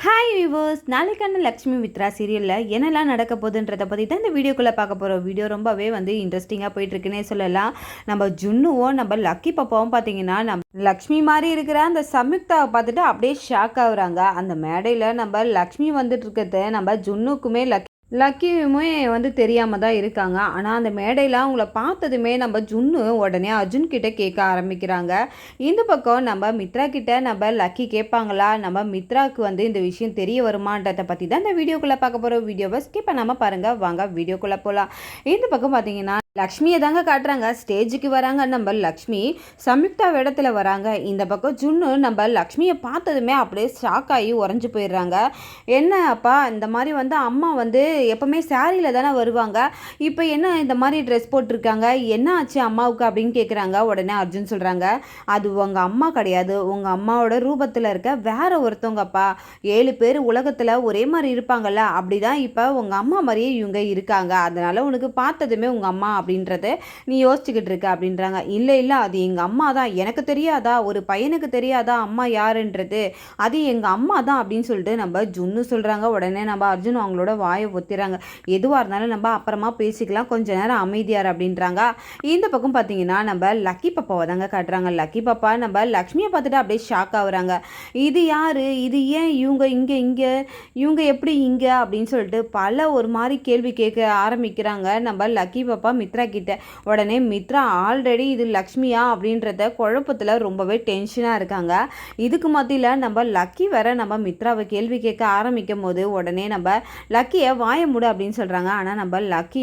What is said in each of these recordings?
Hi viewers, நாளைக்கான லக்ஷ்மி மித்ரா சீரியலில் என்னெல்லாம் நடக்க போகுதுன்றதை பற்றி தான் இந்த வீடியோக்குள்ளே பார்க்க போகிறோம். வீடியோ ரொம்பவே இன்ட்ரெஸ்டிங்காக போயிட்டுருக்குன்னே சொல்லலாம். நம்ம ஜுன்னுவும் நம்ம லக்கி பாப்பாவும் பார்த்தீங்கன்னா நம்ம லக்ஷ்மி மாதிரி இருக்கிற அந்த சம்யுக்தாவை பார்த்துட்டு அப்படியே ஷாக் ஆகுறாங்க. அந்த மேடையில் நம்ம லக்ஷ்மி வந்துட்டு இருக்கிறத நம்ம ஜுன்னுக்குமே லக்கியுமே தெரியாமல் தான் இருக்காங்க. ஆனால் அந்த மேடையில் அவங்கள பார்த்ததுமே நம்ம ஜுன்னு உடனே அர்ஜுன் கிட்ட கேட்க ஆரம்பிக்கிறாங்க. இந்த பக்கம் நம்ம மித்ரா கிட்ட நம்ம லக்கி கேட்பாங்களா, நம்ம மித்ராவுக்கு இந்த விஷயம் தெரிய வருமான்றதை பற்றி தான் இந்த வீடியோக்குள்ளே பார்க்க போகிறோம். வீடியோவை ஸ்கிப் பண்ணாமல் பாருங்கள். வாங்க வீடியோக்குள்ளே போகலாம். இந்த பக்கம் பார்த்தீங்கன்னா லக்ஷ்மியை தாங்க காட்டுறாங்க. ஸ்டேஜுக்கு வராங்க நம்ம லக்ஷ்மி, சம்யுக்தா இடத்துல வராங்க. இந்த பக்கம் ஜுன்னு நம்ம லக்ஷ்மியை பார்த்ததுமே அப்படியே ஷாக் ஆகி உறைஞ்சி போயிடுறாங்க. என்ன அப்பா, இந்த மாதிரி அம்மா எப்போவுமே சாரியில் தானே வருவாங்க, இப்போ என்ன இந்த மாதிரி ட்ரெஸ் போட்டிருக்காங்க, என்ன ஆச்சு அம்மாவுக்கு அப்படின்னு கேட்குறாங்க. உடனே அர்ஜுன் சொல்கிறாங்க, அது உங்கள் அம்மா கிடையாது, உங்கள் அம்மாவோட ரூபத்தில் இருக்க வேற ஒருத்தவங்கப்பா. 7 பேர் உலகத்தில் ஒரே மாதிரி இருப்பாங்கள்ல, அப்படி தான் இப்போ உங்கள் அம்மா மாதிரியே இவங்க இருக்காங்க. அதனால் உனக்கு பார்த்ததுமே உங்கள் அம்மா அப்படின்றத நீ யோசிச்சுக்கிட்டு இருக்க அப்படின்றாங்க. இல்லை இல்லை, அது எங்கள் அம்மா தான், எனக்கு தெரியாதா, ஒரு பையனுக்கு தெரியாதா அம்மா யாருன்றது, அது எங்கள் அம்மா தான் அப்படின்னு சொல்லிட்டு நம்ம ஜுன்னு சொல்கிறாங்க. உடனே நம்ம அர்ஜுன் அவங்களோட வாயை ஒத்திறாங்க. எதுவாக இருந்தாலும் நம்ம அப்புறமா பேசிக்கலாம், கொஞ்ச நேரம் அமைதியார் அப்படின்றாங்க. இந்த பக்கம் பார்த்தீங்கன்னா நம்ம லக்கி பாப்பாவை தாங்க காட்டுறாங்க. லக்கி பாப்பா நம்ம லக்ஷ்மியை பார்த்துட்டு அப்படியே ஷாக் ஆகுறாங்க. இது யார், இது ஏன் இவங்க இங்கே இவங்க எப்படி இங்கே அப்படின்னு சொல்லிட்டு பல ஒரு மாதிரி கேள்வி கேட்க ஆரம்பிக்கிறாங்க நம்ம லக்கி பாப்பா மித்ரா கிட்ட. உடனே மித்ரா ஆல்ரெடி இது லக்ஷ்மியா அப்படின்றத குழப்பத்தில் ரொம்பவே டென்ஷனாக இருக்காங்க. இதுக்கு மத்தியில் நம்ம லக்கி வேற நம்ம மித்ராவை கேள்வி கேட்க ஆரம்பிக்கும் போது உடனே நம்ம லக்கியை வாயை மூடு அப்படின்னு சொல்கிறாங்க. ஆனால் நம்ம லக்கி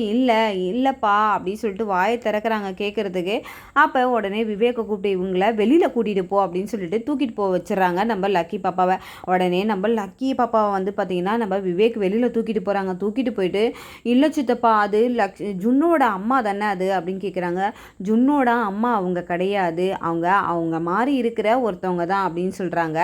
இல்லைப்பா அப்படின்னு சொல்லிட்டு வாயை திறக்கிறாங்க கேட்குறதுக்கு. அப்போ உடனே விவேக்கை கூப்பிட்டு இவங்கள வெளியில் கூட்டிகிட்டு போ அப்படின்னு சொல்லிட்டு தூக்கிட்டு போக வச்சுறாங்க நம்ம லக்கி பாப்பாவை. உடனே நம்ம லக்கி பாப்பாவை பார்த்தீங்கன்னா நம்ம விவேக் வெளியில் தூக்கிட்டு போகிறாங்க. தூக்கிட்டு போயிட்டு, இல்லை சித்தப்பா, அது ஜுன்னோட அம்மா தானே அது அப்படின்னு கேட்குறாங்க. ஜுன்னோட அம்மா அவங்க கிடையாது, அவங்க மாதிரி இருக்கிற ஒருத்தவங்க தான் அப்படின்னு சொல்கிறாங்க.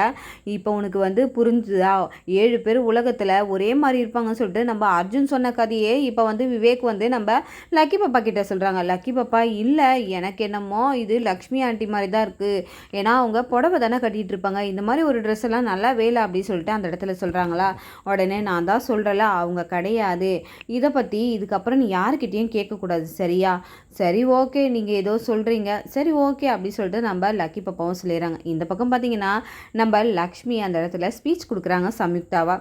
இப்போ உனக்கு புரிஞ்சுதா, 7 பேர் உலகத்தில் ஒரே மாதிரி இருப்பாங்கன்னு சொல்லிட்டு நம்ம அர்ஜுன் சொன்ன கதையே இப்போ விவேக் நம்ம லக்கி பாப்பா கிட்ட சொல்கிறாங்க. லக்கி பாப்பா, இல்லை எனக்கு என்னமோ இது லக்ஷ்மி ஆண்டி மாதிரி தான் இருக்குது, ஏன்னா அவங்க புடவை தானே கட்டிகிட்டு இருப்பாங்க, இந்த மாதிரி ஒரு ட்ரெஸ் எல்லாம் நல்லா வேலை அப்படின்னு சொல்லிட்டு அந்த இடத்துல சொல்கிறாங்களா. உடனே நான் தான் சொல்கிறல, அவங்க கிடையாது, இதை பற்றி இதுக்கப்புறம் நீ யாருக்கிட்டேயும் கேட்கக்கூடாது, சரியா? சரி ஓகே, நீங்கள் ஏதோ சொல்கிறீங்க, சரி ஓகே அப்படி சொல்லிட்டு நம்ம லக்கி பாப்பாவும் சொல்லிடுறாங்க. இந்த பக்கம் பார்த்தீங்கன்னா நம்ம லக்ஷ்மி அந்த இடத்துல ஸ்பீச் கொடுக்குறாங்க சம்யுக்தாவா.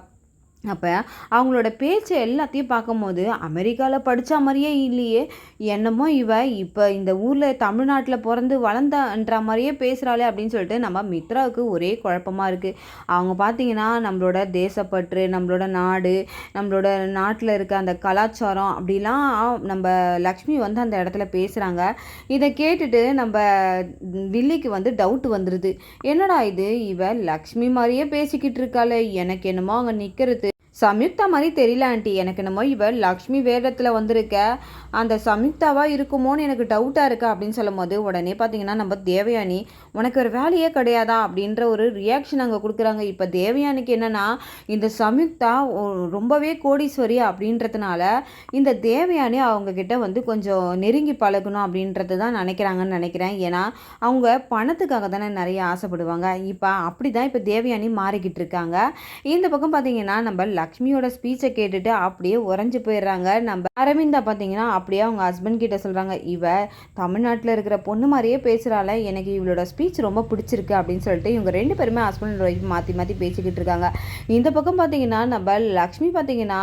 அப்போ அவங்களோட பேச்சு எல்லாத்தையும் பார்க்கும்போது அமெரிக்காவில் படித்த மாதிரியே இல்லையே, என்னமோ இப்போ இந்த ஊரில் தமிழ்நாட்டில் பிறந்து வளர்ந்தன்ற மாதிரியே பேசுகிறாளே அப்படின்னு சொல்லிட்டு நம்ம மித்ராவுக்கு ஒரே குழப்பமாக இருக்குது. அவங்க பார்த்திங்கன்னா நம்மளோட தேசப்பற்று, நம்மளோட நாடு, நம்மளோட நாட்டில் இருக்க அந்த கலாச்சாரம் அப்படிலாம் நம்ம லக்ஷ்மி அந்த இடத்துல பேசுகிறாங்க. இதை கேட்டுட்டு நம்ம வில்லிக்கு டவுட் வந்துடுது. என்னடா இது, லக்ஷ்மி மாதிரியே பேசிக்கிட்டு இருக்காளே, எனக்கு என்னமோ அங்கே நிற்கிறது சம்யுக்தா மாதிரி தெரியல ஆண்டி, எனக்கு என்னமோ லக்ஷ்மி வேடத்தில் வந்திருக்க அந்த சம்யுக்தாவாக இருக்குமோன்னு எனக்கு டவுட்டாக இருக்கா அப்படின்னு சொல்லும் போது உடனே பார்த்தீங்கன்னா நம்ம தேவயானி, உனக்கு ஒரு வேலையே கிடையாதா அப்படின்ற ஒரு ரியாக்ஷன் அங்கே கொடுக்குறாங்க. இப்போ தேவயானிக்கு என்னென்னா, இந்த சம்யுக்தா ரொம்பவே கோடீஸ்வரி அப்படின்றதுனால இந்த தேவயானி அவங்கக்கிட்ட கொஞ்சம் நெருங்கி பழகணும் அப்படின்றது தான் நினைக்கிறாங்கன்னு நினைக்கிறேன். ஏன்னா அவங்க பணத்துக்காக தானே நிறைய ஆசைப்படுவாங்க. இப்போ அப்படி தான் இப்போ தேவயானி மாறிக்கிட்டு இருக்காங்க. இந்த பக்கம் பார்த்தீங்கன்னா நம்ம லக்ஷ்மியோட ஸ்பீச்சை கேட்டுட்டு அப்படியே உறைஞ்சி போயிடுறாங்க. நம்ம அரவிந்தா பார்த்தீங்கன்னா அப்படியே அவங்க ஹஸ்பண்ட் கிட்ட சொல்கிறாங்க, தமிழ்நாட்டில் இருக்கிற பொண்ணு மாதிரியே பேசுகிறாள், எனக்கு இவளோட ஸ்பீச் ரொம்ப பிடிச்சிருக்கு அப்படின்னு சொல்லிட்டு இவங்க 2 பேருமே ஹஸ்பண்ட் ஒய்ஃப் மாற்றி மாற்றி பேசிக்கிட்டு இருக்காங்க. இந்த பக்கம் பார்த்தீங்கன்னா நம்ம லக்ஷ்மி பார்த்தீங்கன்னா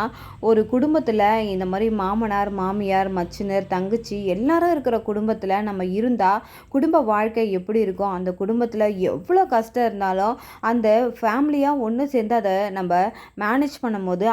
ஒரு குடும்பத்தில் இந்த மாதிரி மாமனார், மாமியார், மச்சினர், தங்கச்சி எல்லாரும் இருக்கிற குடும்பத்தில் நம்ம இருந்தால் குடும்ப வாழ்க்கை எப்படி இருக்கும், அந்த குடும்பத்தில் எவ்வளோ கஷ்டம் இருந்தாலும் அந்த ஃபேமிலியாக ஒன்று சேர்ந்து அதை நம்ம மேனேஜ் பண்ணும்போது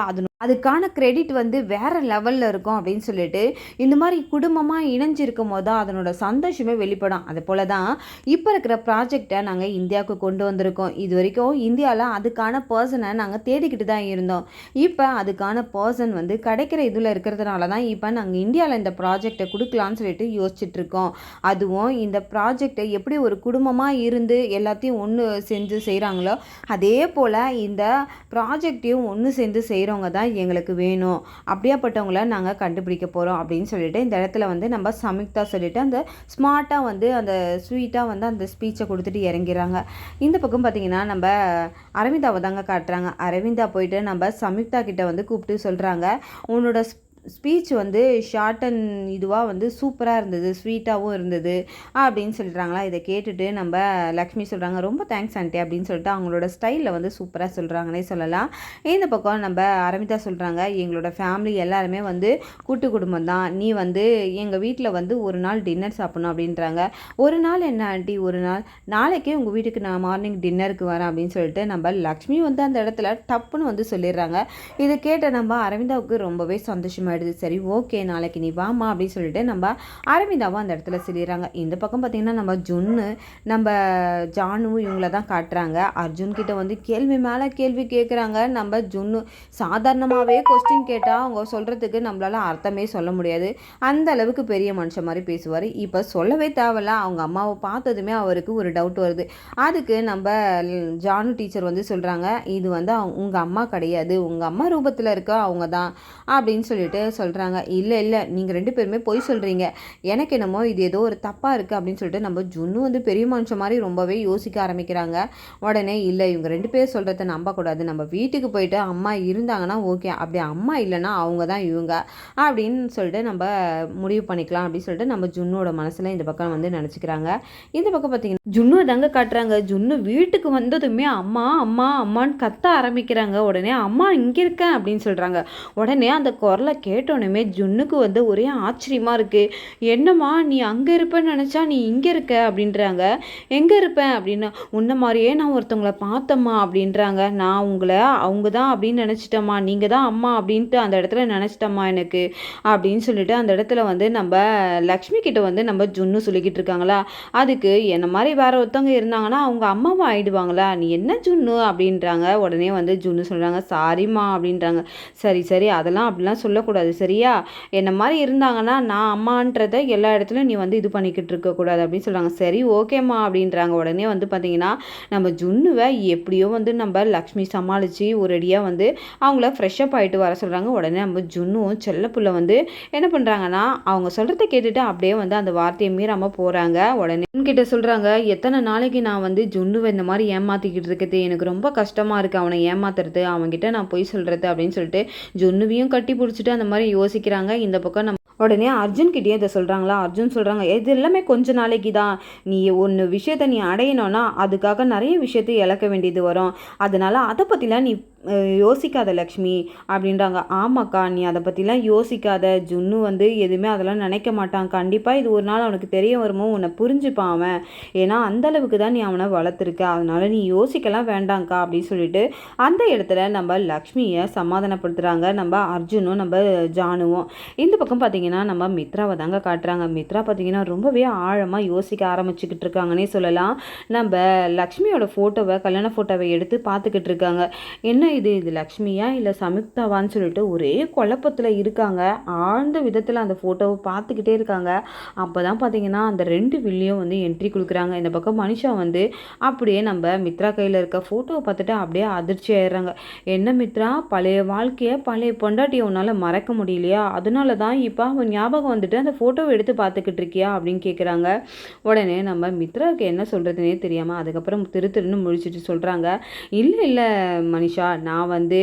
அதுக்கான கிரெடிட் வேறு லெவலில் இருக்கும் அப்படின்னு சொல்லிட்டு இந்த மாதிரி குடும்பமாக இணைஞ்சிருக்கும் போது தான் அதனோட சந்தோஷமே வெளிப்படும். அது போல தான் இப்போ இருக்கிற ப்ராஜெக்டை நாங்கள் இந்தியாவுக்கு கொண்டு வந்திருக்கோம். இது வரைக்கும் இந்தியாவில் அதுக்கான பர்சனை நாங்கள் தேடிக்கிட்டு தான் இருந்தோம். இப்போ அதுக்கான பர்சன் கிடைக்கிற இதில் இருக்கிறதுனால தான் இப்போ நாங்கள் இந்தியாவில் இந்த ப்ராஜெக்டை கொடுக்கலான்னு சொல்லிட்டு யோசிச்சுட்ருக்கோம். அதுவும் இந்த ப்ராஜெக்டை எப்படி ஒரு குடும்பமாக இருந்து எல்லாத்தையும் ஒன்று செஞ்சு செய்கிறாங்களோ அதே போல் இந்த ப்ராஜெக்டையும் ஒன்று சேர்ந்து செய்கிறவங்க தான் எங்களுக்கு வேணும், அப்படியாப்பட்டவங்கள நாங்கள் கண்டுபிடிக்க போகிறோம் அப்படின்னு சொல்லிட்டு இந்த இடத்துல வந்து நம்ம சம்யுக்தா சொல்லிட்டு அந்த ஸ்மார்ட்டாக வந்து அந்த ஸ்வீட்டாக வந்து அந்த ஸ்பீச்சை கொடுத்துட்டு இறங்கிறாங்க. இந்த பக்கம் பார்த்திங்கன்னா நம்ம அரவிந்தாவை தாங்க காட்டுறாங்க. அரவிந்தா போயிட்டு நம்ம சம்யுக்தா கிட்ட வந்து கூப்பிட்டு சொல்கிறாங்க, உன்னோட ஸ்பீச் வந்து ஷார்ட் அண்ட் இதுவாக வந்து சூப்பராக இருந்தது, ஸ்வீட்டாகவும் இருந்தது அப்படின்னு சொல்கிறாங்களா. இதை கேட்டுட்டு நம்ம லக்ஷ்மி சொல்கிறாங்க, ரொம்ப தேங்க்ஸ் ஆண்டி அப்படின்னு சொல்லிட்டு அவங்களோட ஸ்டைலில் வந்து சூப்பராக சொல்கிறாங்கன்னே சொல்லலாம். இந்த பக்கம் நம்ம அரவிந்தா சொல்கிறாங்க, எங்களோட ஃபேமிலி எல்லாருமே வந்து கூட்டு குடும்பம் தான், நீ வந்து எங்கள் வீட்டில் வந்து ஒரு நாள் டின்னர் சாப்பிடணும் அப்படின்றாங்க. ஒரு நாள் என்ன ஆண்டி, ஒரு நாள், நாளைக்கே உங்கள் வீட்டுக்கு நான் மார்னிங் டின்னருக்கு வரேன் அப்படின்னு சொல்லிட்டு நம்ம லக்ஷ்மி வந்து அந்த இடத்துல டப்புன்னு வந்து சொல்லிடுறாங்க. இதை கேட்ட நம்ம அரவிந்தாவுக்கு ரொம்பவே சந்தோஷமாக சரி ஓகே நாளைக்கு நீ வாமா அப்படின்னு சொல்லிட்டு நம்ம அரவிந்தாவும் அந்த இடத்துல சொல்லிடுறாங்க. இந்த பக்கம் பார்த்தீங்கன்னா நம்ம ஜுன்னு நம்ம ஜானுவும் இவங்கள தான் காட்டுறாங்க. அர்ஜுன் கிட்ட வந்து கேள்வி மேலே கேள்வி கேட்குறாங்க. நம்ம ஜுன்னு சாதாரணமாகவே கொஸ்டின் கேட்டால் அவங்க சொல்கிறதுக்கு நம்மளால அர்த்தமே சொல்ல முடியாது, அந்த அளவுக்கு பெரிய மனுஷன் மாதிரி பேசுவார். இப்போ சொல்லவே தேவையில்ல, அவங்க அம்மாவை பார்த்ததுமே அவருக்கு ஒரு டவுட் வருது. அதுக்கு நம்ம ஜானு டீச்சர் வந்து சொல்கிறாங்க, இது வந்து உங்கள் அம்மா கிடையாது, உங்கள் அம்மா ரூபத்தில் இருக்க அவங்க தான் அப்படின்னு சொல்லிட்டு சொல்கிறாங்க. இல்லை நீங்கள் 2 பேருமே பொய் சொல்கிறீங்க, எனக்கு என்னமோ இது ஏதோ ஒரு தப்பாக இருக்குது அப்படின்னு சொல்லிட்டு நம்ம ஜுன்னு வந்து பெரிய மனுஷன் மாதிரி ரொம்பவே யோசிக்க ஆரம்பிக்கிறாங்க. உடனே இல்லை இவங்க 2 பேர் சொல்கிறத நம்பக்கூடாது, நம்ம வீட்டுக்கு போயிட்டு அம்மா இருந்தாங்கன்னா ஓகே, அப்படி அம்மா இல்லைன்னா அவங்க தான் இவங்க அப்படின்னு சொல்லிட்டு நம்ம முடிவு பண்ணிக்கலாம் அப்படின்னு சொல்லிட்டு நம்ம ஜுன்னோட மனசில் இந்த பக்கம் வந்து நினச்சிக்கிறாங்க. இந்த பக்கம் பார்த்தீங்கன்னா ஜுன்னு தாங்க காட்டுறாங்க. ஜுன்னு வீட்டுக்கு வந்ததுமே அம்மா அம்மா அம்மான்னு கத்த ஆரம்பிக்கிறாங்க. உடனே அம்மா இங்கே இருக்கேன் அப்படின்னு சொல்கிறாங்க. உடனே அந்த குரலை கேட்டோன்னே ஜுன்னுக்கு வந்து ஒரே ஆச்சரியமாக இருக்குது. என்னம்மா நீ அங்கே இருப்பேன்னு நினச்சா நீ இங்கே இருக்க அப்படின்றாங்க. எங்கே இருப்பேன் அப்படின்னா, உன்ன மாதிரியே நான் ஒருத்தவங்கள பார்த்தம்மா அப்படின்றாங்க. நான் உங்களை அவங்க தான் அப்படின்னு நினச்சிட்டம்மா, நீங்கள் தான் அம்மா அப்படின்ட்டு அந்த இடத்துல நினச்சிட்டம்மா எனக்கு அப்படின்னு சொல்லிட்டு அந்த இடத்துல வந்து நம்ம லக்ஷ்மி கிட்ட வந்து நம்ம ஜுன்னு சொல்லிக்கிட்டு இருக்காங்களா. அதுக்கு என்ன மாதிரி வேற ஒருத்தவங்க இருந்தாங்கன்னா அவங்க அம்மாவும் ஆயிடுவாங்களா, நீ என்ன ஜுன்னு அப்படின்றாங்க. உடனே வந்து ஜுன்னு சொல்கிறாங்க, சாரிம்மா அப்படின்றாங்க. சரி அதெல்லாம் அப்படிலாம் சொல்லக்கூடாது சரியா, என்ன மாதிரி இருந்தாங்கன்னா நான் அம்மான்றதை எல்லா இடத்துலையும் நீ வந்து இது பண்ணிக்கிட்டு இருக்கக்கூடாது அப்படின்னு சொல்கிறாங்க. சரி ஓகேம்மா அப்படின்றாங்க. உடனே வந்து பார்த்தீங்கன்னா நம்ம ஜுன்னுவை எப்படியோ வந்து நம்ம லக்ஷ்மி சமாளித்து ஒரு அடியாக வந்து அவங்கள ஃப்ரெஷ்அப் ஆகிட்டு வர சொல்கிறாங்க. உடனே நம்ம ஜுன்னுவும் செல்லப்புள்ள வந்து என்ன பண்ணுறாங்கன்னா அவங்க சொல்கிறத கேட்டுட்டு அப்படியே வந்து அந்த வார்த்தையை மீறாமல் போகிறாங்க. உடனே கிட்ட சொல்கிறாங்க, எத்தனை நாளைக்கு நான் வந்து ஜுன்னுவை இந்த மாதிரி ஏமாற்றிக்கிட்டு இருக்கிறது, எனக்கு ரொம்ப கஷ்டமாக இருக்குது அவனை ஏமாத்துறது, அவன்கிட்ட நான் பொய் சொல்கிறது அப்படின்னு சொல்லிட்டு ஜுன்னுவையும் கட்டி பிடிச்சிட்டு அந்த மாதிரி யோசிக்கிறாங்க. இந்த பக்கம் நம்ம உடனே அர்ஜுன்கிட்டயே இதை சொல்கிறாங்களா. அர்ஜுன் சொல்கிறாங்க, இது எல்லாமே கொஞ்ச நாளைக்கு தான், நீ ஒன்று விஷயத்தை நீ அடையணும்னா அதுக்காக நிறைய விஷயத்தை இழக்க வேண்டியது வரும், அதனால் அதை பற்றிலாம் நீ யோசிக்காத லக்ஷ்மி அப்படின்றாங்க. ஆமாக்கா நீ அதை பற்றிலாம் யோசிக்காத, ஜுன்னு வந்து எதுவுமே அதெல்லாம் நினைக்க மாட்டான், கண்டிப்பாக இது ஒரு நாள் அவனுக்கு தெரிய வருமோ, உன்னை புரிஞ்சுப்பான் அவன், ஏன்னா அந்தளவுக்கு தான் நீ அவனை வளர்த்துருக்க, அதனால் நீ யோசிக்கலாம் வேண்டாங்க்கா அப்படின்னு சொல்லிட்டு அந்த இடத்துல நம்ம லக்ஷ்மியை சமாதானப்படுத்துகிறாங்க நம்ம அர்ஜுனும் நம்ம ஜானுவும். இந்த பக்கம் பார்த்திங்கன்னா நம்ம மித்ராவை தாங்க காட்டுறாங்க. மித்ரா பார்த்திங்கன்னா ரொம்பவே ஆழமாக யோசிக்க ஆரம்பிச்சுக்கிட்டு இருக்காங்கன்னே சொல்லலாம். நம்ம லக்ஷ்மியோட ஃபோட்டோவை கல்யாண ஃபோட்டோவை எடுத்து பார்த்துக்கிட்டு இருக்காங்க. என்ன இது லக்ஷ்மியா இல்லை சம்யுக்தாவான்னு சொல்லிட்டு ஒரே குழப்பத்தில் இருக்காங்க. ஆழ்ந்த விதத்தில் அந்த ஃபோட்டோவை பார்த்துக்கிட்டே இருக்காங்க. அப்போ தான் பார்த்தீங்கன்னா அந்த 2 வில்லையும் வந்து என்ட்ரி கொடுக்குறாங்க. இந்த பக்கம் மனிஷா வந்து அப்படியே நம்ம மித்ரா கையில் இருக்க ஃபோட்டோவை பார்த்துட்டு அப்படியே அதிர்ச்சி ஆயிடுறாங்க. என்ன மித்ரா, பழைய வாழ்க்கையை பழைய பொண்டாட்டியை உன்னால் மறக்க முடியலையா, அதனால தான் இப்போ அவன் ஞாபகம் வந்துட்டு அந்த ஃபோட்டோவை எடுத்து பார்த்துக்கிட்டு இருக்கியா அப்படின்னு கேட்குறாங்க. உடனே நம்ம மித்ராவுக்கு என்ன சொல்கிறதுனே தெரியாமல் அதுக்கப்புறம் திருன்னு முழிச்சிட்டு சொல்கிறாங்க, இல்லை மனிஷா, நான் வந்து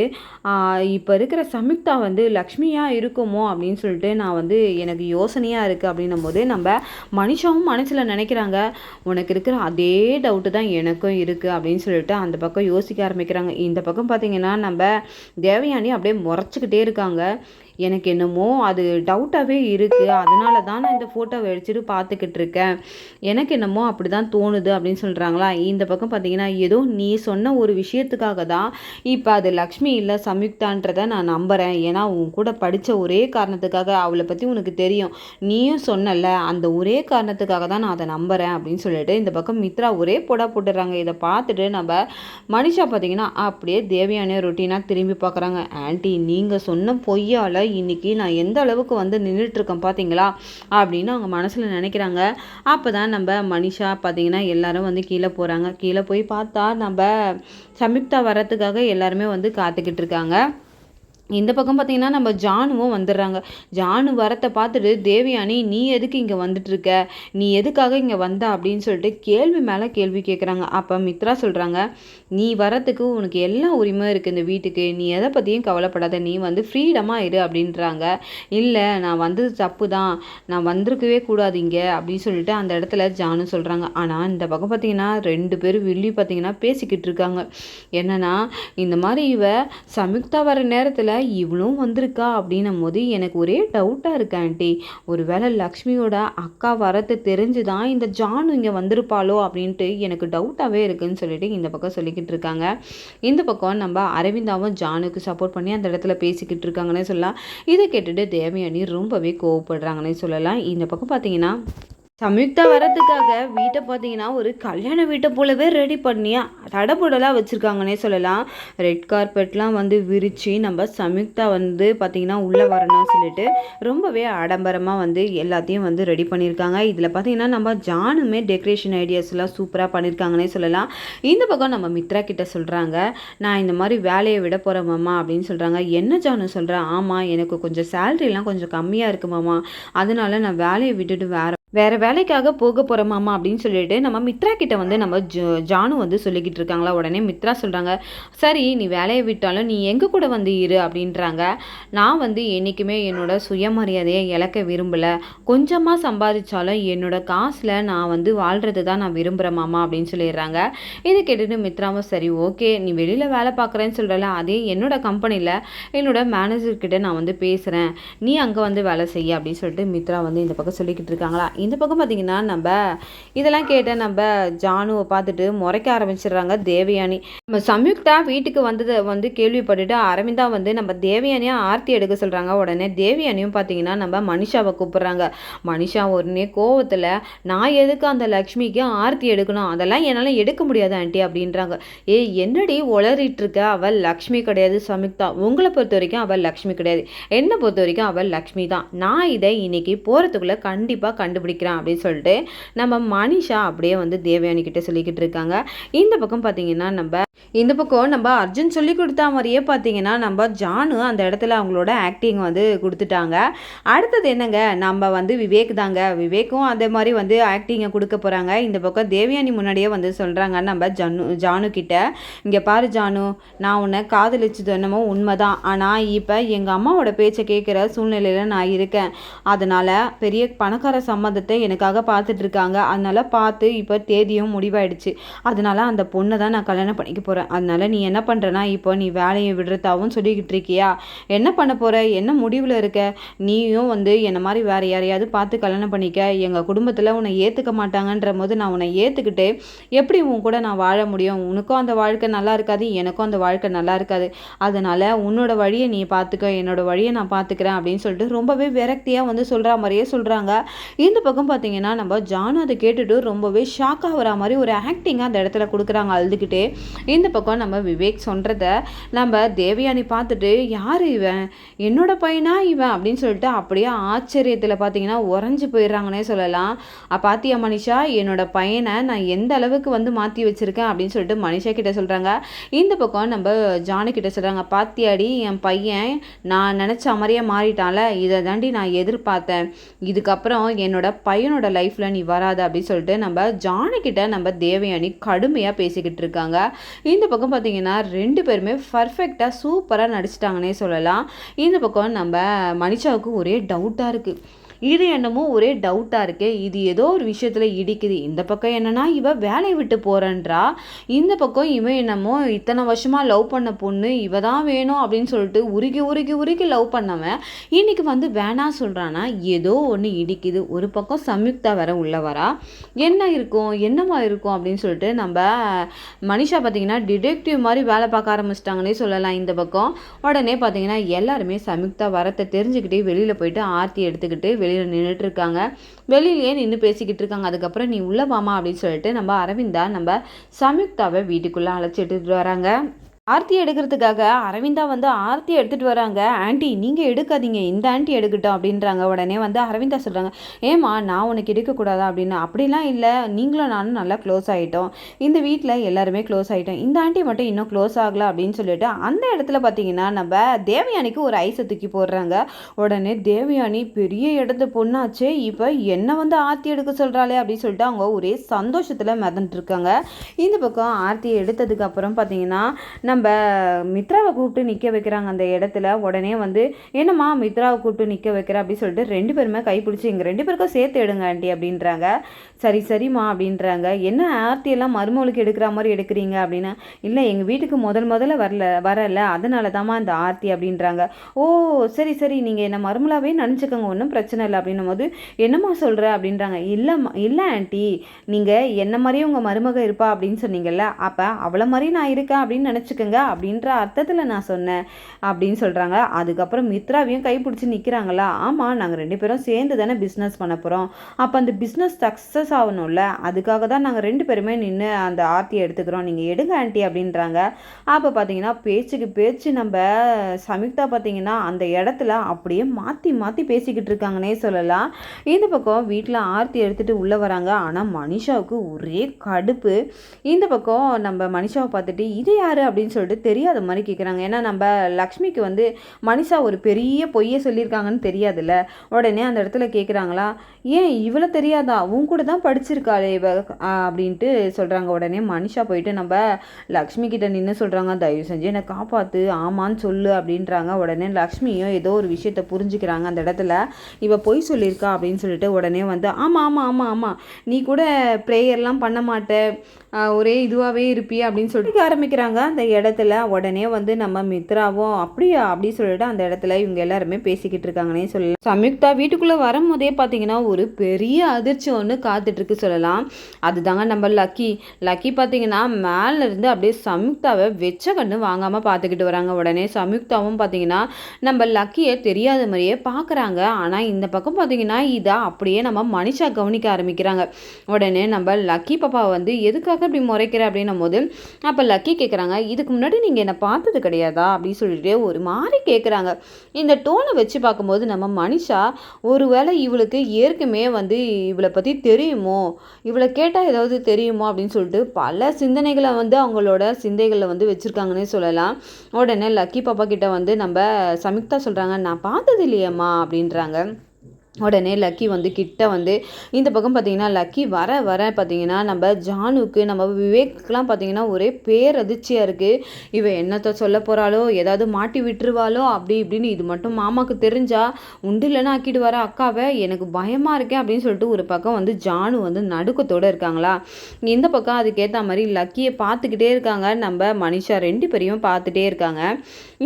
இப்போ இருக்கிற சம்யுக்தா வந்து லக்ஷ்மியாக இருக்குமோ அப்படின்னு சொல்லிட்டு நான் வந்து எனக்கு யோசனையாக இருக்குது அப்படின்னும் போது நம்ம மனிஷாவும் மனசில் நினைக்கிறாங்க, உனக்கு இருக்கிற அதே டவுட்டு தான் எனக்கும் இருக்குது அப்படின்னு சொல்லிட்டு அந்த பக்கம் யோசிக்க ஆரம்பிக்கிறாங்க. இந்த பக்கம் பார்த்திங்கன்னா நம்ம தேவயானி அப்படியே முறைச்சிக்கிட்டே இருக்காங்க. எனக்கு என்னமோ அது டவுட்டாகவே இருக்குது, அதனால தான் நான் இந்த ஃபோட்டோவை அடிச்சுட்டு பார்த்துக்கிட்டு இருக்கேன், எனக்கு என்னமோ அப்படி தான் தோணுது அப்படின்னு சொல்கிறாங்களா. இந்த பக்கம் பார்த்தீங்கன்னா ஏதோ நீ சொன்ன ஒரு விஷயத்துக்காக தான் இப்போ அது லக்ஷ்மி இல்லை சம்யுக்தான்றதை நான் நம்புகிறேன், ஏன்னா உன் கூட படித்த ஒரே காரணத்துக்காக, அவளை பற்றி உனக்கு தெரியும், நீயும் சொன்னல, அந்த ஒரே காரணத்துக்காக தான் நான் அதை நம்புகிறேன் அப்படின்னு சொல்லிட்டு இந்த பக்கம் மித்ரா ஒரே போட்டுடுறாங்க. இதை பார்த்துட்டு நம்ம மனிஷா பார்த்தீங்கன்னா அப்படியே தேவயானே ரொட்டீனாக திரும்பி பார்க்குறாங்க. ஆன்ட்டி நீங்கள் சொன்ன பொய்யால் இன்னைக்கு நான் எந்த அளவுக்கு வந்து நின்றுட்டுருக்கேன் பார்த்தீங்களா அப்படின்னு அவங்க மனசில் நினைக்கிறாங்க. அப்போ தான் நம்ம மனிஷா பார்த்தீங்கன்னா எல்லாரும் வந்து கீழே போகிறாங்க. கீழே போய் பார்த்தா நம்ம சம்யுக்தா வர்றதுக்காக எல்லாருமே வந்து காத்துக்கிட்டு இருக்காங்க. இந்த பக்கம் பார்த்தீங்கன்னா நம்ம ஜானுவும் வந்துடுறாங்க. ஜானு வரத்தை பார்த்துட்டு தேவயானி நீ எதுக்கு இங்கே வந்துட்டுருக்க, நீ எதுக்காக இங்கே வந்த அப்படின்னு சொல்லிட்டு கேள்வி மேலே கேள்வி கேட்குறாங்க. அப்போ மித்ரா சொல்கிறாங்க, நீ வரத்துக்கு உனக்கு எல்லா உரிமை இருக்குது இந்த வீட்டுக்கு, நீ எதை பற்றியும் கவலைப்படாத, நீ வந்து ஃப்ரீடமாக இரு அப்படின்றாங்க. இல்லை நான் வந்தது தப்பு தான், நான் வந்திருக்கவே கூடாது இங்கே அப்படின்னு சொல்லிட்டு அந்த இடத்துல ஜானு சொல்கிறாங்க. ஆனால் இந்த பக்கம் பார்த்தீங்கன்னா 2 பேரும் வில்லி பார்த்தீங்கன்னா பேசிக்கிட்டு இருக்காங்க. என்னன்னா இந்த மாதிரி சம்யுக்தா வர நேரத்தில் இவளும் வந்திருக்கா அப்படின்னும் போது எனக்கு ஒரே டவுட்டாக இருக்கு ஆண்டி, ஒருவேளை லக்ஷ்மியோட அக்கா வரத்தை தெரிஞ்சு தான் இந்த ஜானு இங்கே வந்திருப்பாளோ அப்படின்ட்டு எனக்கு டவுட்டாகவே இருக்குன்னு சொல்லிட்டு இந்த பக்கம் சொல்லிக்கிட்டு இருக்காங்க. இந்த பக்கம் நம்ம அரவிந்தாவும் ஜானுக்கு சப்போர்ட் பண்ணி அந்த இடத்துல பேசிக்கிட்டு இருக்காங்கன்னே சொல்லலாம். இதை கேட்டுட்டு தேவயானி ரொம்பவே கோவப்படுறாங்கன்னே சொல்லலாம். இந்த பக்கம் பார்த்தீங்கன்னா சம்யுக்தா வரதுக்காக வீட்டை பார்த்தீங்கன்னா ஒரு கல்யாண வீட்டை போலவே ரெடி பண்ணி தடபுடலாக வச்சுருக்காங்கன்னே சொல்லலாம். ரெட் கார்பெட்லாம் வந்து விரித்து நம்ம சம்யுக்தா வந்து பார்த்திங்கன்னா உள்ளே வரணும்னு சொல்லிட்டு ரொம்பவே ஆடம்பரமாக வந்து எல்லாத்தையும் வந்து ரெடி பண்ணியிருக்காங்க. இதில் பார்த்திங்கன்னா நம்ம ஜானுமே டெக்கரேஷன் ஐடியாஸ்லாம் சூப்பராக பண்ணியிருக்காங்கன்னே சொல்லலாம். இந்த பக்கம் நம்ம மித்ரா கிட்ட சொல்கிறாங்க, நான் இந்த மாதிரி வேலையை விட போகிறேன் மாமா அப்படின்னு சொல்கிறாங்க. என்ன ஜானு சொல்கிறேன், ஆமாம் எனக்கு கொஞ்சம் சேலரிலாம் கொஞ்சம் கம்மியாக இருக்குது மாமா, அதனால நான் வேலையை விட்டுட்டு வேறு வேலைக்காக போக போகிறோமாமா அப்படின்னு சொல்லிட்டு நம்ம மித்ரா கிட்ட வந்து நம்ம ஜானு வந்து சொல்லிக்கிட்டு இருக்காங்களா. உடனே மித்ரா சொல்கிறாங்க, சரி நீ வேலையை விட்டாலும் நீ எங்கள் கூட வந்து இரு அப்படின்றாங்க. நான் வந்து என்றைக்குமே என்னோட சுயமரியாதையை இழக்க விரும்பலை, கொஞ்சமாக சம்பாதிச்சாலும் என்னோட காசில் நான் வந்து வாழ்கிறது தான் நான் விரும்புகிறேன் மாமா அப்படின்னு சொல்லிடுறாங்க. இதை கேட்டுட்டு மித்ராவும் சரி ஓகே, நீ வெளியில் வேலை பார்க்குறேன்னு சொல்கிறல, அதே என்னோட கம்பெனியில் என்னோட மேனேஜர்கிட்ட நான் வந்து பேசுகிறேன், நீ அங்கே வந்து வேலை செய்ய அப்படின்னு சொல்லிட்டு மித்ரா வந்து இந்த பக்கம் சொல்லிக்கிட்டு இருக்காங்களா. இந்த பக்கம் பார்த்தீங்கன்னா நம்ம இதெல்லாம் கேட்ட நம்ம ஜானுவை பார்த்துட்டு முறைக்க ஆரம்பிச்சிடுறாங்க தேவயானி. நம்ம சம்யுக்தா வீட்டுக்கு வந்ததை வந்து கேள்விப்பட்டுட்டு அரவிந்தா வந்து நம்ம தேவயானியா ஆர்த்தி எடுக்க சொல்கிறாங்க. உடனே தேவயானியும் பார்த்தீங்கன்னா நம்ம மனிஷாவை கூப்பிட்றாங்க. மனிஷா உடனே கோவத்தில் நான் எதுக்கு அந்த லக்ஷ்மிக்கு ஆர்த்தி எடுக்கணும், அதெல்லாம் என்னால் எடுக்க முடியாது ஆண்டி அப்படின்றாங்க. என்னடி உளறிட்டு இருக்க, அவள் லக்ஷ்மி கிடையாது சம்யுக்தா, உங்களை பொறுத்த வரைக்கும் அவள் லக்ஷ்மி கிடையாது, என்னை பொறுத்த வரைக்கும் அவள் லக்ஷ்மி தான், நான் இதை இன்னைக்கு போகிறதுக்குள்ளே கண்டிப்பாக கண்டுபிடிக்கிறேன் அப்படின்னு சொல்லிட்டு நம்ம மனிஷா அப்படியே வந்து தேவயானி கிட்ட சொல்லிக்கிட்டு இருக்காங்க. இந்த பக்கம் பார்த்தீங்கன்னா நம்ம அர்ஜுன் சொல்லி கொடுத்தா மாதிரியே பார்த்தீங்கன்னா நம்ம ஜானு அந்த இடத்துல அவங்களோட ஆக்டிங் வந்து கொடுத்துட்டாங்க. அடுத்தது என்னங்க, நம்ம வந்து விவேக் தாங்க, விவேக்கும் அதே மாதிரி வந்து ஆக்டிங்கை கொடுக்க போகிறாங்க. இந்த பக்கம் தேவயானி முன்னாடியே வந்து சொல்கிறாங்க நம்ம ஜானு கிட்ட, இங்கே பாரு ஜானு, நான் உன்னை காதலிச்சது என்னமோ உண்மைதான், ஆனால் இப்போ எங்கள் அம்மாவோட பேச்சை கேட்குற சூழ்நிலையில் நான் இருக்கேன், அதனால் பெரிய பணக்கார சம்மந்தத்தை எனக்காக பார்த்துட்டு இருக்காங்க, அதனால் பார்த்து இப்போ தேதியும் முடிவாயிடுச்சு, அதனால் அந்த பொண்ணை தான் நான் கல்யாணம் பண்ணிக்க போகிறேன், அதனால் நீ என்ன பண்ணுறனா இப்போ நீ வேலையை விடுறதாவும் சொல்லிக்கிட்டு இருக்கியா, என்ன பண்ண போகிற, என்ன முடிவில் இருக்க, நீயும் வந்து என்னை மாதிரி வேறு யாரையாவது பார்த்து கல்யாணம் பண்ணிக்க, எங்கள் குடும்பத்தில் உன்னை ஏற்றுக்க மாட்டாங்கன்ற போது நான் உன்னை ஏற்றுக்கிட்டு எப்படி உன் கூட நான் வாழ முடியும், உனக்கும் அந்த வாழ்க்கை நல்லா இருக்காது, எனக்கும் அந்த வாழ்க்கை நல்லா இருக்காது, அதனால் உன்னோட வழியை நீ பார்த்துக்க, என்னோட வழியை நான் பார்த்துக்கிறேன் அப்படின்னு சொல்லிட்டு ரொம்பவே விரக்தியாக வந்து சொல்கிற மாதிரியே சொல்கிறாங்க. இந்த பக்கம் பார்த்தீங்கன்னா நம்ம ஜானு அதை கேட்டுட்டு ரொம்பவே ஷாக் ஆகிற மாதிரி ஒரு ஆக்டிங்காக அந்த இடத்துல கொடுக்குறாங்க அழுதுகிட்டே. இந்த பக்கம் நம்ம விவேக் சொல்கிறத நம்ம தேவயானி பார்த்துட்டு, யார் இவன், என்னோட பையனா இவன் அப்படின்னு சொல்லிட்டு அப்படியே ஆச்சரியத்தில் பார்த்தீங்கன்னா உறைஞ்சி போயிடுறாங்கன்னே சொல்லலாம். பாத்தியா மனிஷா, என்னோட பையனை நான் எந்த அளவுக்கு வந்து மாற்றி வச்சுருக்கேன் அப்படின்னு சொல்லிட்டு மனிஷா கிட்ட சொல்கிறாங்க. இந்த பக்கம் நம்ம ஜானு கிட்ட சொல்கிறாங்க, பாத்தியாடி என் பையன் நான் நினச்ச மாதிரியே மாறிட்டான்ல, இதை தாண்டி நான் எதிர்பார்த்தேன், இதுக்கப்புறம் என்னோட பையனோட லைஃப்பில் நீ வராத அப்படின்னு சொல்லிட்டு நம்ம ஜானுக்கிட்ட நம்ம தேவயானி கடுமையாக பேசிக்கிட்டு இருக்காங்க. இந்த பக்கம் பார்த்தீங்கன்னா 2 பேருமே பர்ஃபெக்டாக சூப்பராக நடிச்சிட்டாங்கன்னே சொல்லலாம். இந்த பக்கம் நம்ம மனிஷாவுக்கு ஒரே டவுட்டாக இருக்குது, இது என்னமோ ஒரே டவுட்டாக இருக்கு, இது ஏதோ ஒரு விஷயத்தில் இடிக்குது, இந்த பக்கம் என்னன்னா இவ வேலையை விட்டு போகிறன்றா, இந்த பக்கம் இவன் என்னமோ இத்தனை வருஷமாக லவ் பண்ண பொண்ணு இவ தான் வேணும் அப்படின்னு சொல்லிட்டு உருகி உருகி உருகி லவ் பண்ணவன் இன்னைக்கு வந்து வேணாம் சொல்கிறான்னா ஏதோ ஒன்று இடிக்குது. ஒரு பக்கம் சம்யுக்தா வர உள்ள வரா, என்ன இருக்கும் என்னவா இருக்கும் அப்படின்னு சொல்லிட்டு நம்ம மனிஷா பார்த்தீங்கன்னா டிடெக்டிவ் மாதிரி வேலை பார்க்க ஆரம்பிச்சிட்டாங்கன்னே சொல்லலாம். இந்த பக்கம் உடனே பார்த்தீங்கன்னா எல்லாருமே சம்யுக்தா வரத்தை தெரிஞ்சுக்கிட்டே வெளியில் போயிட்டு ஆர்த்தி எடுத்துக்கிட்டு வெளியில் நின்றுட்டு இருக்காங்க. வெளியிலேயே நின்று பேசிக்கிட்டு இருக்காங்க. அதுக்கப்புறம் நீ உள்ள வாமா அப்படின்னு சொல்லிட்டு நம்ம அரவிந்தா நம்ம சம்யுக்தாவை வீட்டுக்குள்ளே அழைச்சிட்டு வராங்க. ஆர்த்தி எடுக்கிறதுக்காக அரவிந்தா வந்து ஆர்த்தி எடுத்துகிட்டு வராங்க. ஆண்டி நீங்கள் எடுக்காதீங்க, இந்த ஆண்டி எடுக்கட்டும் அப்படின்றாங்க. உடனே வந்து அரவிந்தா சொல்கிறாங்க, ஏம்மா நான் உனக்கு எடுக்கக்கூடாதா அப்படின்னு. அப்படிலாம் இல்லை, நீங்களும் நானும் நல்லா க்ளோஸ் ஆகிட்டோம், இந்த வீட்டில் எல்லாருமே க்ளோஸ் ஆகிட்டோம், இந்த ஆண்டி மட்டும் இன்னும் க்ளோஸ் ஆகலை அப்படின்னு சொல்லிட்டு அந்த இடத்துல பார்த்தீங்கன்னா நம்ம தேவயானிக்கு ஒரு ஐஸை தூக்கி போடுறாங்க. உடனே தேவயானி பெரிய இடத்து பொண்ணாச்சே, இப்போ என்ன வந்து ஆர்த்தி எடுக்க சொல்கிறாளே அப்படின்னு சொல்லிட்டு அவங்க ஒரே சந்தோஷத்தில் மிதந்துட்டு இருக்காங்க. இந்த பக்கம் ஆர்த்தியை எடுத்ததுக்கப்புறம் பார்த்தீங்கன்னா நம்ம மித்ராவை கூப்பிட்டு நிற்க வைக்கிறாங்க அந்த இடத்துல. உடனே வந்து என்னம்மா மித்ராவை கூப்பிட்டு நிற்க வைக்கிற அப்படின்னு சொல்லிட்டு 2 பேருமே கைப்பிடிச்சி எங்கள் 2 பேருக்கும் சேர்த்து எடுங்க ஆண்டி அப்படின்றாங்க. சரிம்மா அப்படின்றாங்க. என்ன ஆர்த்தியெல்லாம் மருமகளுக்கு எடுக்கிற மாதிரி எடுக்கிறீங்க அப்படின்னா, இல்லை எங்கள் வீட்டுக்கு முதல்ல வரல அதனால தாம்மா இந்த ஆர்த்தி அப்படின்றாங்க. ஓ சரி நீங்கள் என்ன மருமலாவே நினச்சிக்கோங்க, ஒன்றும் பிரச்சனை இல்லை அப்படின்னும் போது என்னம்மா சொல்கிற அப்படின்றாங்க. இல்லை ஆண்டி, நீங்கள் என்ன மாதிரியே உங்கள் மருமக இருப்பா அப்படின்னு சொன்னீங்கல்ல, அப்போ அவளை மாதிரி நான் இருக்கேன் அப்படின்னு நினச்சிக்கோங்க அப்படின்ற அர்த்தத்தில் நான் சொன்னேன் அப்படின்னு சொல்கிறாங்க. அதுக்கப்புறம் மித்ராவையும் கைப்பிடிச்சி நிற்கிறாங்களா. ஆமாம், நாங்கள் 2 பேரும் சேர்ந்து தானே பிஸ்னஸ் பண்ண போகிறோம், அப்போ அந்த பிஸ்னஸ் சக்ஸஸ் ஆகணும்ல, அதுக்காக தான் நாங்கள் 2 பேருமே நின்று அந்த ஆர்த்தியை எடுத்துக்கிறோம், நீங்கள் எடுங்க ஆண்டி அப்படின்றாங்க. அப்போ பார்த்தீங்கன்னா பேச்சுக்கு பேச்சு நம்ம சமிக்தா பார்த்தீங்கன்னா அந்த இடத்துல அப்படியே மாற்றி பேசிக்கிட்டு இருக்காங்கன்னே சொல்லலாம். இந்த பக்கம் வீட்டில் ஆர்த்தி எடுத்துகிட்டு உள்ளே வராங்க. ஆனால் மனிஷாவுக்கு ஒரே கடுப்பு. இந்த பக்கம் நம்ம மனிஷாவை பார்த்துட்டு இது யார் அப்படின்னு சொல்லிட்டு தெரியாத மாதிரி கேட்குறாங்க. ஏன்னா நம்ம லக்ஷ்மிக்கு வந்து மனிஷா ஒரு பெரிய பொய்யை சொல்லியிருக்காங்கன்னு தெரியாதுல்ல. உடனே அந்த இடத்துல கேட்குறாங்களா, ஏன் இவ்வளோ தெரியாதா, உன் கூட தான் படிச்சிருக்காளே இவ அப்படின்ட்டு சொல்கிறாங்க. உடனே மனிஷா போயிட்டு நம்ம லக்ஷ்மி கிட்ட நின்று சொல்கிறாங்க, தயவு செஞ்சு என்னை காப்பாற்று, ஆமான்னு சொல்லு அப்படின்றாங்க. உடனே லக்ஷ்மியும் ஏதோ ஒரு விஷயத்தை புரிஞ்சுக்கிறாங்க அந்த இடத்துல, இவ பொய் சொல்லியிருக்கா அப்படின்னு சொல்லிட்டு உடனே வந்து ஆமாம் நீ கூட ப்ரேயர்லாம் பண்ண மாட்டே, ஒரே இதுவாகவே இருப்பியா அப்படின்னு சொல்லிட்டு ஆரம்பிக்கிறாங்க அந்த இடத்துல. உடனே வந்து நம்ம மித்ராவும் அப்படியா அப்படி சொல்லிட்டு அந்த இடத்துல இவங்க எல்லாருமே பேசிக்கிட்டு இருக்காங்கன்னே சொல்லலாம். சம்யுக்தா வீட்டுக்குள்ளே வரும்போதே பார்த்தீங்கன்னா ஒரு பெரிய அதிர்ச்சி ஒன்று காத்துட்ருக்கு சொல்லலாம். அதுதாங்க நம்ம லக்கி பார்த்தீங்கன்னா மேலேருந்து அப்படியே சம்யுக்தாவை வெச்ச கண்ணு வாங்காமல் பார்த்துக்கிட்டு வராங்க. உடனே சம்யுக்தாவும் பார்த்தீங்கன்னா நம்ம லக்கியை தெரியாத மாதிரியே பார்க்குறாங்க. ஆனால் இந்த பக்கம் பார்த்தீங்கன்னா இதை அப்படியே நம்ம மனிஷா கவனிக்க ஆரம்பிக்கிறாங்க. உடனே நம்ம லக்கி பாப்பா வந்து எதுக்காக இப்படி முறைக்கிற அப்படின்னும் போது அப்போ லக்கி கேட்குறாங்க, இதுக்கு முன்னாடி நீங்கள் என்னை பார்த்தது கிடையாதா அப்படின்னு சொல்லிட்டு ஒரு மாதிரி கேட்குறாங்க. இந்த டோனை வச்சு பார்க்கும்போது நம்ம மனிஷா ஒருவேளை இவளுக்கு ஏற்கனவே வந்து இவளை பற்றி தெரியுமோ, இவளை கேட்டால் ஏதாவது தெரியுமோ அப்படின்னு சொல்லிட்டு பல சிந்தனைகளை வந்து அவங்களோட சிந்தைகளில் வந்து வச்சுருக்காங்கன்னே சொல்லலாம். உடனே லக்கி பாப்பா கிட்ட வந்து நம்ம சமிக்தா சொல்கிறாங்க, நான் பார்த்தது இல்லையம்மா அப்படின்றாங்க. உடனே லக்கி வந்து கிட்ட வந்து இந்த பக்கம் பார்த்தீங்கன்னா லக்கி வர பார்த்தீங்கன்னா நம்ம ஜானுக்கு நம்ம விவேக்லாம் பார்த்தீங்கன்னா ஒரே பேரதிர்ச்சியாக இருக்குது. இவன் என்னத்தை சொல்ல போகிறாளோ, ஏதாவது மாட்டி விட்டுருவாளோ அப்படி இப்படின்னு, இது மட்டும் மாமாவுக்கு தெரிஞ்சா உண்டு இல்லைன்னா ஆக்கிட்டு வர அக்காவை, எனக்கு பயமாக இருக்கேன் அப்படின்னு சொல்லிட்டு ஒரு பக்கம் வந்து ஜானு வந்து நடுக்கத்தோடு இருக்காங்களா. இந்த பக்கம் அதுக்கேற்ற மாதிரி லக்கியை பார்த்துக்கிட்டே இருக்காங்க. நம்ம மனிஷா 2 பேரையும் பார்த்துட்டே இருக்காங்க.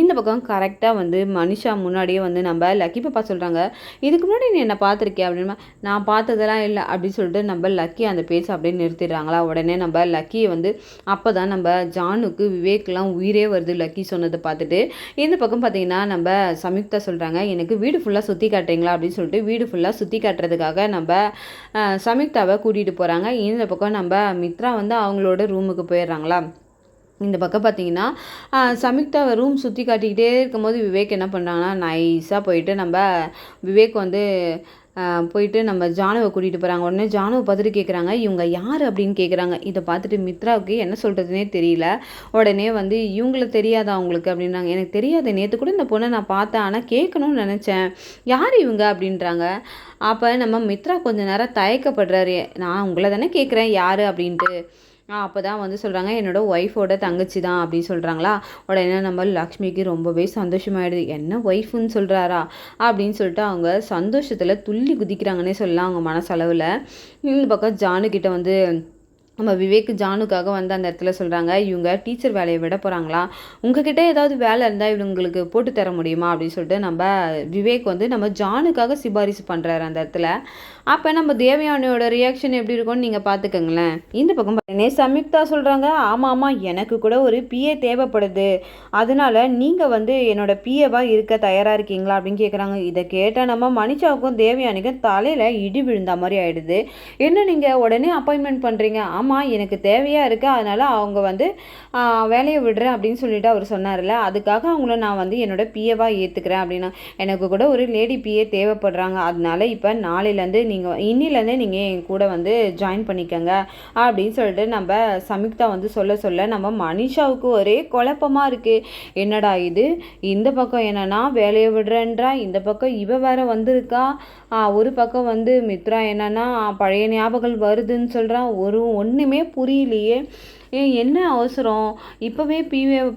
இந்த பக்கம் கரெக்டாக வந்து மனிஷா முன்னாடியே வந்து நம்ம லக்கி பாப்பா சொல்கிறாங்க, இதுக்கு முன்னாடி நீ என்னை பார்த்துருக்கியா அப்படின்னா, நான் பார்த்ததெல்லாம் இல்லை அப்படின்னு சொல்லிட்டு நம்ம லக்கி அந்த பேச அப்படியே நிறுத்திடுறாங்களா. உடனே நம்ம லக்கியை வந்து அப்போ தான் நம்ம ஜானுக்கு விவேக்லாம் உயிரே வருது லக்கி சொன்னதை பார்த்துட்டு. இந்த பக்கம் பார்த்தீங்கன்னா நம்ம சம்யுக்தா சொல்கிறாங்க, எனக்கு வீடு ஃபுல்லாக சுற்றி காட்டுறீங்களா அப்படின்னு சொல்லிட்டு வீடு ஃபுல்லாக சுற்றி காட்டுறதுக்காக நம்ம சம்யுக்தாவை கூட்டிகிட்டு போகிறாங்க. இந்த பக்கம் நம்ம மித்ரா வந்து அவங்களோட ரூமுக்கு போயிடுறாங்களா. இந்த பக்கம் பார்த்தீங்கன்னா சம்யுக்தா ரூம் சுற்றி காட்டிக்கிட்டே இருக்கும்போது விவேக் என்ன பண்ணுறாங்கன்னா நைஸாக போயிட்டு நம்ம விவேக் வந்து போயிட்டு நம்ம ஜானுவை கூட்டிகிட்டு போகிறாங்க. உடனே ஜானுவை பார்த்துட்டு கேட்குறாங்க, இவங்க யார் அப்படின்னு கேட்குறாங்க. இதை பார்த்துட்டு மித்ராவுக்கு என்ன சொல்கிறதுனே தெரியல. உடனே வந்து இவங்கள தெரியாதா அவங்களுக்கு அப்படின்றாங்க. எனக்கு தெரியாது, நேற்று கூட இந்த பொண்ணை நான் பார்த்தேன், ஆனால் கேட்கணும்னு நினச்சேன், யார் இவங்க அப்படின்றாங்க. அப்போ நம்ம மித்ரா கொஞ்சம் நேரம் தயக்கப்படுறாரு, நான் உங்களை தானே கேட்குறேன் யார் அப்படின்ட்டு. அப்போ தான் வந்து சொல்கிறாங்க, என்னோடய ஒய்ஃபோட தங்கச்சி தான் அப்படின்னு சொல்கிறாங்களா. உடனே நம்ம லக்ஷ்மிக்கு ரொம்பவே சந்தோஷமாயிடுது, என்ன ஒய்ஃபுன்னு சொல்கிறாரா அப்படின்னு சொல்லிட்டு அவங்க சந்தோஷத்தில் துள்ளி குதிக்கிறாங்கன்னே சொல்லலாம் அவங்க மனசளவில். இந்த பக்கம் ஜானுக்கிட்ட வந்து நம்ம விவேக் ஜானுக்காக வந்து அந்த இடத்துல சொல்கிறாங்க, இவங்க டீச்சர் வேலையை விட போகிறாங்களா, உங்ககிட்ட ஏதாவது வேலை இருந்தால் இவங்களுக்கு போட்டு தர முடியுமா அப்படின்னு சொல்லிட்டு நம்ம விவேக் வந்து நம்ம ஜானுக்காக சிபாரிசு பண்ணுறாரு அந்த இடத்துல. அப்போ நம்ம தேவயானியோட ரியாக்ஷன் எப்படி இருக்கும்னு நீங்கள் பார்த்துக்கங்களேன். இந்த பக்கம் பார்த்தீங்கன்னா சம்யுக்தா சொல்கிறாங்க, ஆமாம் எனக்கு கூட ஒரு பிஏ தேவைப்படுது, அதனால நீங்கள் வந்து என்னோட பிஏவாக இருக்க தயாராக இருக்கீங்களா அப்படின்னு கேட்குறாங்க. இதை கேட்டால் நம்ம மனிஷாவுக்கும் தேவயானிக்கும் தலையில் இடி விழுந்த மாதிரி ஆகிடுது. என்ன நீங்கள் உடனே அப்பாயின்மெண்ட் பண்ணுறீங்க, ஆமாம் எனக்கு தேவையாக இருக்குது, அதனால் அவங்க வந்து வேலையை விடுறேன் அப்படின்னு சொல்லிட்டு அவர் சொன்னார்ல, அதுக்காக அவங்கள நான் வந்து என்னோடய பிஏவாக ஏற்றுக்கிறேன் அப்படின்னா, எனக்கு கூட ஒரு லேடி பிஏ தேவைப்படுறாங்க, அதனால இப்போ நாளையிலேருந்து இன்னிலேருந்தே நீங்கள் என் கூட வந்து ஜாயின் பண்ணிக்கங்க அப்படின்னு சொல்லிட்டு நம்ம சம்யுக்தா வந்து சொல்ல நம்ம மனிஷாவுக்கு ஒரே குழப்பமாக இருக்குது. என்னடா இது, இந்த பக்கம் என்னன்னா வேலையை விடுறேன்றா, இந்த பக்கம் இவ வேற வந்திருக்கா, ஒரு பக்கம் வந்து மித்ரா என்னன்னா பழைய ஞாபகங்கள் வருதுன்னு சொல்கிறான். ஒன்றுமே புரியலையே. என்ன அவசரம், இப்போவே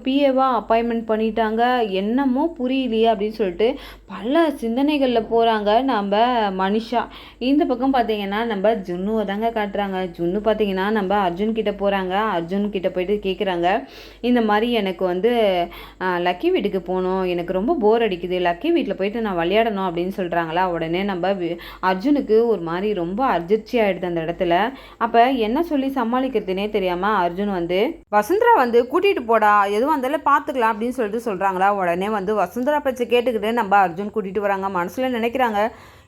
பிஏவா அப்பாயின்மெண்ட் பண்ணிட்டாங்க, என்னமோ புரியலையே அப்படின்னு சொல்லிட்டு பல சிந்தனைகளில் போகிறாங்க நம்ம மனிஷா. இந்த பக்கம் பார்த்தீங்கன்னா நம்ம ஜுன்னுவை தாங்க காட்டுறாங்க. ஜுன்னு பார்த்தீங்கன்னா நம்ம அர்ஜுன் கிட்ட போகிறாங்க. அர்ஜுன் கிட்ட போயிட்டு கேட்குறாங்க, இந்த மாதிரி எனக்கு வந்து லக்கி வீட்டுக்கு போகணும், எனக்கு ரொம்ப போர் அடிக்குது, லக்கி வீட்டில் போயிட்டு நான் விளையாடணும் அப்படின்னு சொல்கிறாங்களா. உடனே நம்ம அர்ஜுனுக்கு ஒரு மாதிரி ரொம்ப அதிர்ச்சி ஆகிடுது அந்த இடத்துல. அப்போ என்ன சொல்லி சமாளிக்கிறதுனே தெரியாமல் அர்ஜுன் வந்து வசுந்தரா வந்து கூட்டிகிட்டு போடா, எதுவும் வந்தாலும் பார்த்துக்கலாம் அப்படின்னு சொல்லிட்டு சொல்கிறாங்களா. உடனே வந்து வசுந்தரா பேச்சை கேட்டுக்கிட்டு நம்ம அர்ஜுன் கூட்டிகிட்டு வராங்க. மனசில் நினைக்கிறாங்க,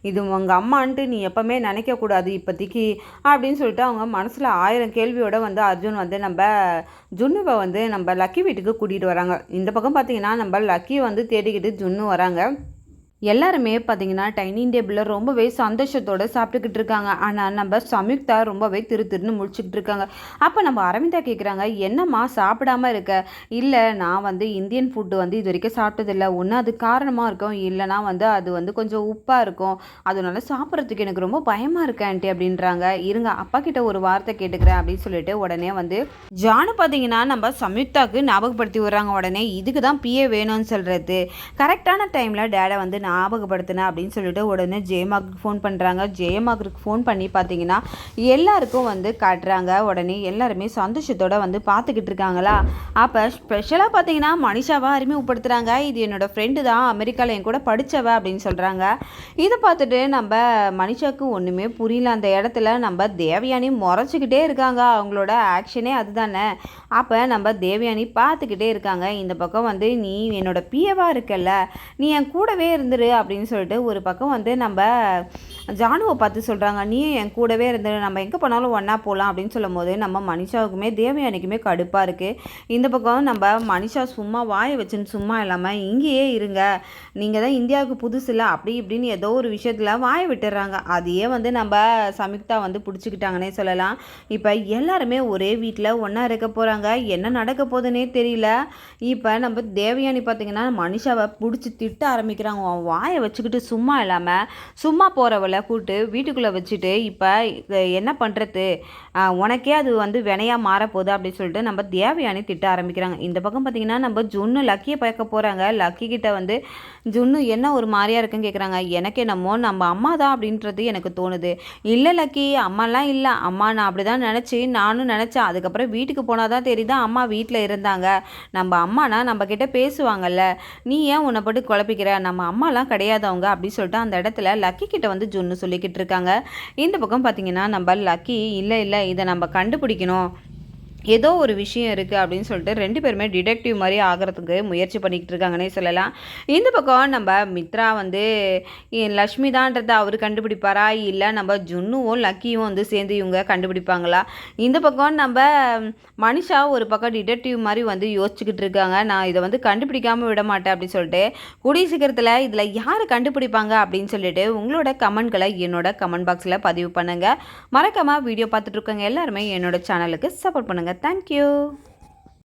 இது உங்கள் அம்மான்ட்டு நீ எப்போவுமே நினைக்கக்கூடாது இப்போதைக்கு அப்படின்னு சொல்லிட்டு அவங்க மனசில் 1000 கேள்வியோட வந்து அர்ஜுன் வந்து நம்ம ஜுன்னுவை வந்து நம்ம லக்கி வீட்டுக்கு கூட்டிகிட்டு வராங்க. இந்த பக்கம் பார்த்தீங்கன்னா நம்ம லக்கியை வந்து தேடிக்கிட்டு ஜுன்னு வராங்க. எல்லாருமே பார்த்தீங்கன்னா டைனிங் டேபிளில் ரொம்பவே சந்தோஷத்தோடு சாப்பிட்டுக்கிட்டு இருக்காங்க. ஆனால் நம்ம சம்யுக்தா ரொம்பவே திருன்னு முழிச்சுக்கிட்டு இருக்காங்க. அப்போ நம்ம அரவிந்தா கேட்குறாங்க, என்னம்மா சாப்பிடாம இருக்க? இல்லை, நான் வந்து இந்தியன் ஃபுட்டு வந்து இது வரைக்கும் சாப்பிட்டதில்லை, ஒன்று அது காரணமாக இருக்கும், இல்லைனா வந்து அது வந்து கொஞ்சம் உப்பாக இருக்கும், அதனால சாப்பிட்றதுக்கு எனக்கு ரொம்ப பயமாக இருக்கு ஆண்டி அப்படின்றாங்க. இருங்க அப்பா கிட்ட ஒரு வார்த்தை கேட்டுக்கிறேன் அப்படின்னு சொல்லிட்டு உடனே வந்து ஜானு பார்த்தீங்கன்னா நம்ம சம்யுக்தாவுக்கு ஞாபகப்படுத்தி விடுறாங்க. உடனே இதுக்கு தான் பிஏ வேணும்னு சொல்கிறது, கரெக்டான டைமில் டேடை வந்து ஞாபகப்படுத்தினேன் அப்படின்னு சொல்லிட்டு உடனே ஜெயமாக்கு ஃபோன் பண்ணுறாங்க. ஜெயமாக்கு ஃபோன் பண்ணி பார்த்தீங்கன்னா எல்லாருக்கும் வந்து காட்டுறாங்க. உடனே எல்லாருமே சந்தோஷத்தோட வந்து பார்த்துக்கிட்டு இருக்காங்களா. அப்போ ஸ்பெஷலாக பார்த்தீங்கன்னா மனிஷாவை அறிமுகப்படுத்துகிறாங்க. இது என்னோட ஃப்ரெண்டு தான், அமெரிக்காவில் என் கூட படித்தவ அப்படின்னு சொல்கிறாங்க. இதை பார்த்துட்டு நம்ம மனிஷாவுக்கு ஒன்றுமே புரியல. அந்த இடத்துல நம்ம தேவயானி முறைச்சிக்கிட்டே இருக்காங்க, அவங்களோட ஆக்ஷனே அதுதானே. அப்போ நம்ம தேவயானி பார்த்துக்கிட்டே இருக்காங்க. இந்த பக்கம் வந்து நீ என்னோட பிஏவாக இருக்கல்ல, நீ என் கூடவே இருந்துரு அப்படின்னு சொல்லிட்டு ஒரு பக்கம் வந்து நம்ம ஜானுவை பார்த்து சொல்கிறாங்க, நீ என் கூடவே இருந்து நம்ம எங்கே போனாலும் ஒன்றா போகலாம் அப்படின்னு சொல்லும் போது நம்ம மனிஷாவுக்குமே தேவயானிக்குமே கடுப்பாக இருக்குது. இந்த பக்கம் நம்ம மனிஷா சும்மா வாயை வச்சுன்னு சும்மா இல்லாமல் இங்கேயே இருங்க, நீங்கள் தான் இந்தியாவுக்கு புதுசு இல்லை அப்படி இப்படின்னு ஏதோ ஒரு விஷயத்தில் வாயை விட்டுடுறாங்க. அதையே வந்து நம்ம சம்யுக்தா வந்து பிடிச்சிக்கிட்டாங்கன்னே சொல்லலாம். இப்போ எல்லாருமே ஒரே வீட்டில் ஒன்றா இருக்க போகிறாங்க. என்ன நடக்க போகுதுன்னே தெரியல. இப்போ நம்ம தேவயானி பார்த்திங்கன்னா மனிஷாவை பிடிச்சி திட்ட ஆரம்பிக்கிறாங்க. வாயை வச்சுக்கிட்டு சும்மா இல்லாமல் சும்மா போகிறவளை கூட்டு வீட்டுக்குள்ளே வச்சுட்டு இப்போ என்ன பண்ணுறது, உனக்கே அது வந்து வினையாக மாறப்போகுது அப்படின்னு சொல்லிட்டு நம்ம தேவயானி திட்ட ஆரம்பிக்கிறாங்க. இந்த பக்கம் பார்த்திங்கன்னா நம்ம ஜுன்னு லக்கியை பார்க்க போகிறாங்க. லக்கி கிட்ட வந்து ஜுன்னு என்ன ஒரு மாதிரியாக இருக்குன்னு கேட்குறாங்க. எனக்கு என்னமோ நம்ம அம்மா தான் அப்படின்றது எனக்கு தோணுது. இல்லை லக்கி, அம்மாலாம் இல்லை, அம்மா நான் அப்படி தான் நானும் நினச்சேன், அதுக்கப்புறம் வீட்டுக்கு போனால் தான் தெரியுது அம்மா வீட்டில் இருந்தாங்க, நம்ம அம்மானா நம்மக்கிட்ட பேசுவாங்கல்ல, நீ ஏன் உன்னை போட்டு குழப்பிக்கிற, நம்ம அம்மாலாம் கிடையாது அவங்க அப்படின்னு சொல்லிட்டு அந்த இடத்துல லக்கி கிட்ட வந்து ஜுன்னு சொல்லிக்கிட்டு இருக்காங்க. இந்த பக்கம் பார்த்தீங்கன்னா நம்ம லக்கி இல்லை இதை நம்ம கண்டுபிடிக்கணும், ஏதோ ஒரு விஷயம் இருக்குது அப்படின்னு சொல்லிட்டு 2 பேருமே டிடெக்டிவ் மாதிரி ஆகிறதுக்கு முயற்சி பண்ணிக்கிட்டு இருக்காங்கன்னே சொல்லலாம். இந்த பக்கம் நம்ம மித்ரா வந்து லக்ஷ்மி தான்றதை அவர் கண்டுபிடிப்பாரா, இல்லை நம்ம ஜுன்னுவும் லக்கியும் வந்து சேர்ந்து இவங்க கண்டுபிடிப்பாங்களா. இந்த பக்கம் நம்ம மனிஷா ஒரு பக்கம் டிடெக்டிவ் மாதிரி வந்து யோசிச்சுக்கிட்டு இருக்காங்க, நான் இதை வந்து கண்டுபிடிக்காமல் விட மாட்டேன் அப்படின்னு சொல்லிட்டு. கூடிய சீக்கிரத்தில் இதில் யார் கண்டுபிடிப்பாங்க அப்படின்னு சொல்லிட்டு உங்களோட கமெண்ட்களை என்னோட கமெண்ட் பாக்ஸில் பதிவு பண்ணுங்கள். மறக்காமல் வீடியோ பார்த்துட்டு இருக்கவங்க எல்லாருமே என்னோட சேனலுக்கு சப்போர்ட் பண்ணுங்கள். Thank you.